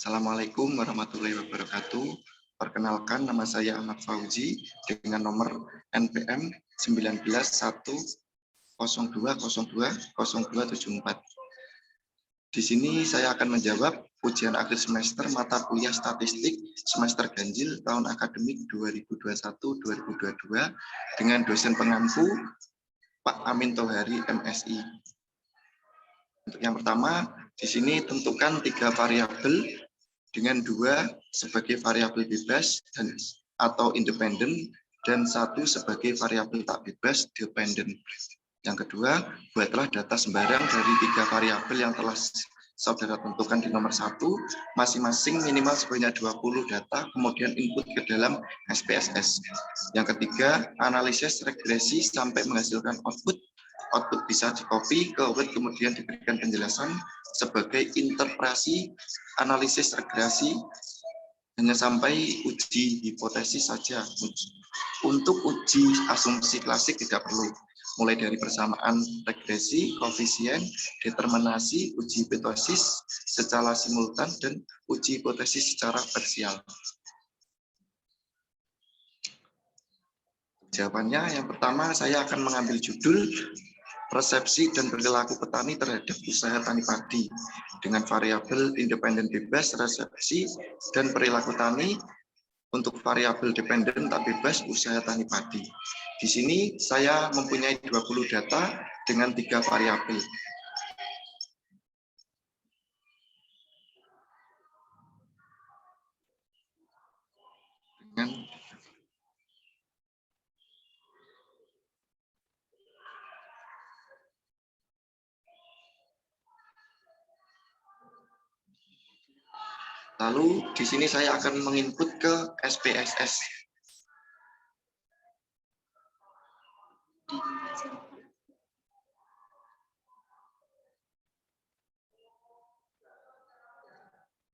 Assalamualaikum warahmatullahi wabarakatuh. Perkenalkan, nama saya Ahmad Fauzi dengan nomor NPM 19.102020274. Di sini saya akan menjawab ujian akhir semester mata kuliah statistik semester ganjil tahun akademik 2021-2022 dengan dosen pengampu Pak Amin Tohari, MSI. Untuk yang pertama, di sini tentukan 3 variabel dengan 2 sebagai variabel bebas dan atau independen dan 1 sebagai variabel tak bebas dependen. Yang kedua, buatlah data sembarang dari 3 variabel yang telah saudara tentukan di nomor 1, masing-masing minimal sebanyak 20 data, kemudian input ke dalam SPSS. Yang ketiga, analisis regresi sampai menghasilkan output. Output bisa di-copy ke Word, kemudian diberikan penjelasan sebagai interpretasi analisis regresi hanya sampai uji hipotesis saja. Untuk uji asumsi klasik tidak perlu, mulai dari persamaan regresi, koefisien, determinasi, uji hipotesis secara simultan, dan uji hipotesis secara parsial. Jawabannya, yang pertama saya akan mengambil judul persepsi dan perilaku petani terhadap usaha tani padi dengan variabel independen bebas, resepsi, dan perilaku tani. Untuk variabel dependen tak bebas, usaha tani padi. Di sini saya mempunyai 20 data dengan 3 variabel. Lalu di sini saya akan menginput ke SPSS.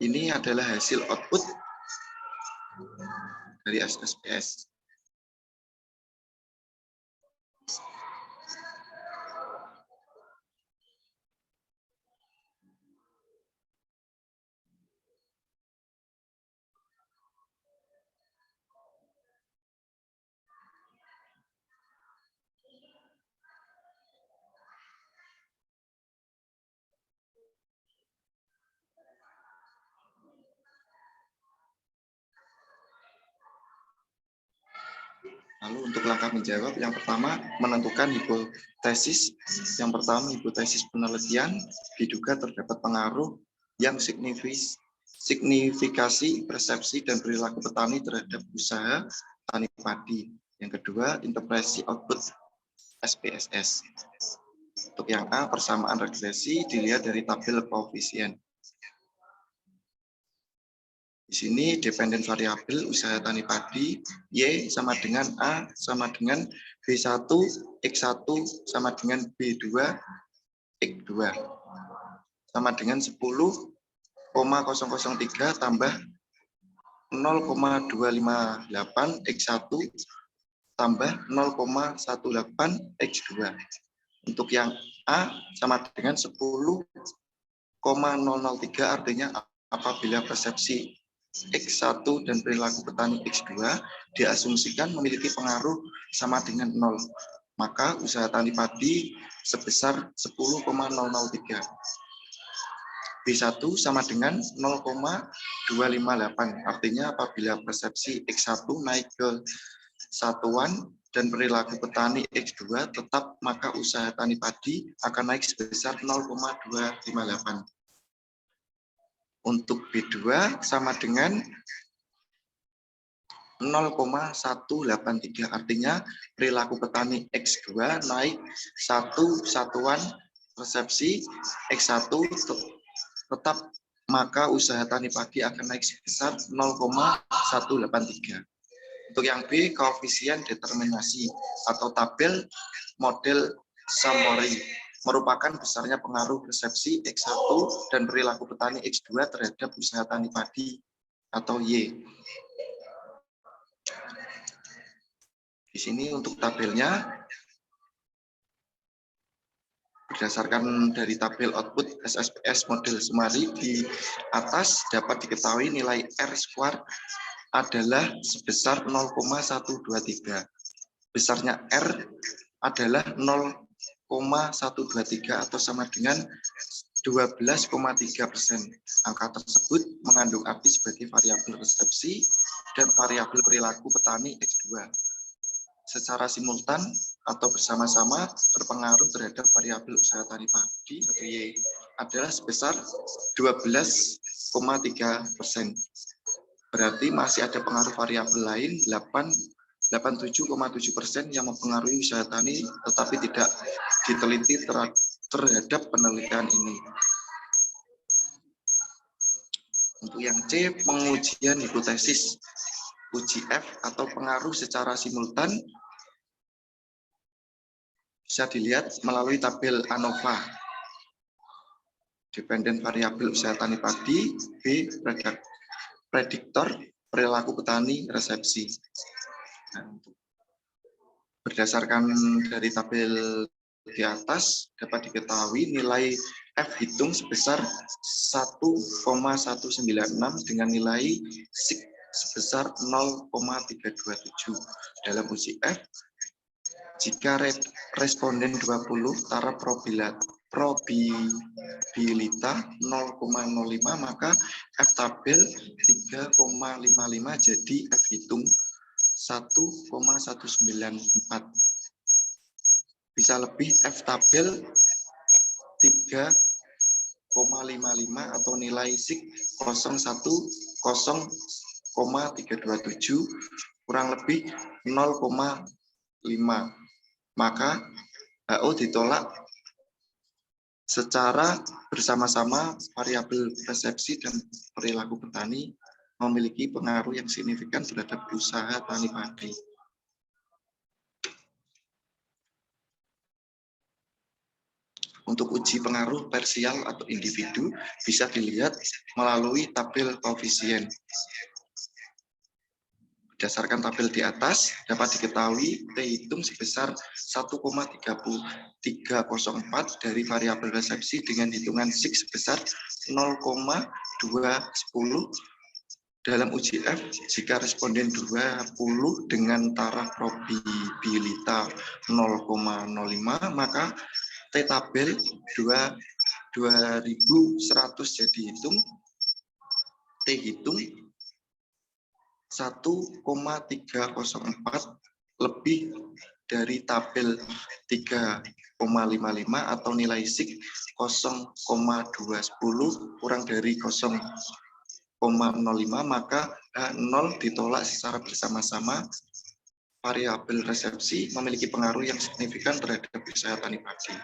Ini adalah hasil output dari SPSS. Lalu untuk langkah menjawab, yang pertama menentukan hipotesis. Yang pertama, hipotesis penelitian diduga terdapat pengaruh yang signifikasi persepsi dan perilaku petani terhadap usaha tani padi. Yang kedua, interpretasi output SPSS. Untuk yang A, persamaan regresi dilihat dari tabel koefisien. Di sini dependen variabel usaha tani padi, Y sama dengan A sama dengan B1, X1 sama dengan B2, X2. Sama dengan 10,003 tambah 0,258 X1 tambah 0,18 X2. Untuk yang A sama dengan 10,003, artinya apabila persepsi X1 dan perilaku petani X2 diasumsikan memiliki pengaruh sama dengan 0, maka usaha tani padi sebesar 10,003. B1 sama dengan 0,258, artinya apabila persepsi X1 naik ke satuan dan perilaku petani X2 tetap, maka usaha tani padi akan naik sebesar 0,258. Untuk B2 sama dengan 0,183, artinya perilaku petani X2 naik 1 satuan persepsi X1 tetap, maka usaha tani padi akan naik sebesar 0,183. Untuk yang B, koefisien determinasi atau tabel model summary merupakan besarnya pengaruh persepsi X1 dan perilaku petani X2 terhadap usaha tani padi atau Y. Di sini untuk tabelnya, Berdasarkan dari tabel output SSPS model Semari di atas dapat diketahui nilai R² adalah sebesar 0,123. Besarnya R adalah 0,123 atau sama dengan 12,3%. Angka tersebut mengandung API sebagai variabel resepsi dan variabel perilaku petani X2. Secara simultan atau bersama-sama berpengaruh terhadap variabel usaha tani padi atau Y adalah sebesar 12,3%. Berarti masih ada pengaruh variabel lain 87,7% yang mempengaruhi usaha tani tetapi tidak diteliti terhadap penelitian ini. Untuk yang C, pengujian hipotesis. Uji F atau pengaruh secara simultan bisa dilihat melalui tabel ANOVA. Dependent variabel usaha tani padi, B, prediktor perilaku petani resepsi. Nah, berdasarkan dari tabel di atas dapat diketahui nilai F hitung sebesar 1,196 dengan nilai SIG sebesar 0,327. Dalam uji F, jika responden 20 taraf probabilitas 0,05 maka F tabel 3,55 jadi F hitung 1,194. Bisa lebih F tabel 3,55 atau nilai SIG 0,327 kurang lebih 0,5. Maka HO ditolak secara bersama-sama. Variabel persepsi dan perilaku petani memiliki pengaruh yang signifikan terhadap usaha tani padi. Untuk uji pengaruh parsial atau individu bisa dilihat melalui tabel koefisien. Berdasarkan tabel di atas dapat diketahui T hitung sebesar 1,3304 dari variabel resepsi dengan hitungan SIG sebesar 0,210. Dalam uji F, jika responden 20 dengan taraf probabilitas 0,05 maka T tabel 2100 jadi hitung T hitung 1,304 lebih dari tabel 3,55 atau nilai SIG 0,210 kurang dari 0,05 maka H0 ditolak secara bersama-sama. Variabel resepsi memiliki pengaruh yang signifikan terhadap usaha tani padi.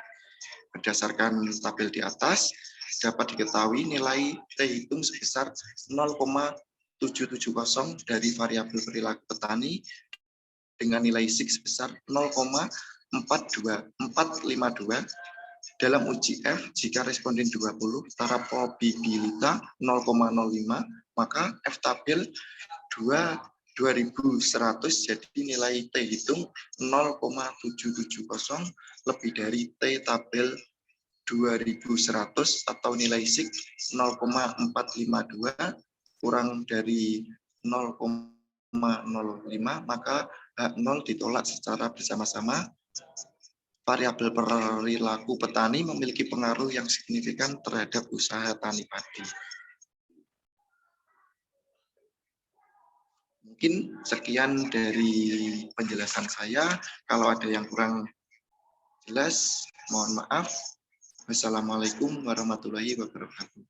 Berdasarkan tabel di atas dapat diketahui nilai T hitung sebesar 0,770 dari variabel perilaku petani dengan nilai SIG sebesar 0,452. Dalam uji F, jika responden 20 taraf probabilitas 0,05 maka F tabel 2100 jadi nilai T hitung 0,770 lebih dari T tabel 2100 atau nilai SIG 0,452 kurang dari 0,05 maka H0 ditolak secara bersama-sama. Variabel perilaku petani memiliki pengaruh yang signifikan terhadap usaha tani padi. Mungkin sekian dari penjelasan saya. Kalau ada yang kurang jelas, mohon maaf. Wassalamualaikum warahmatullahi wabarakatuh.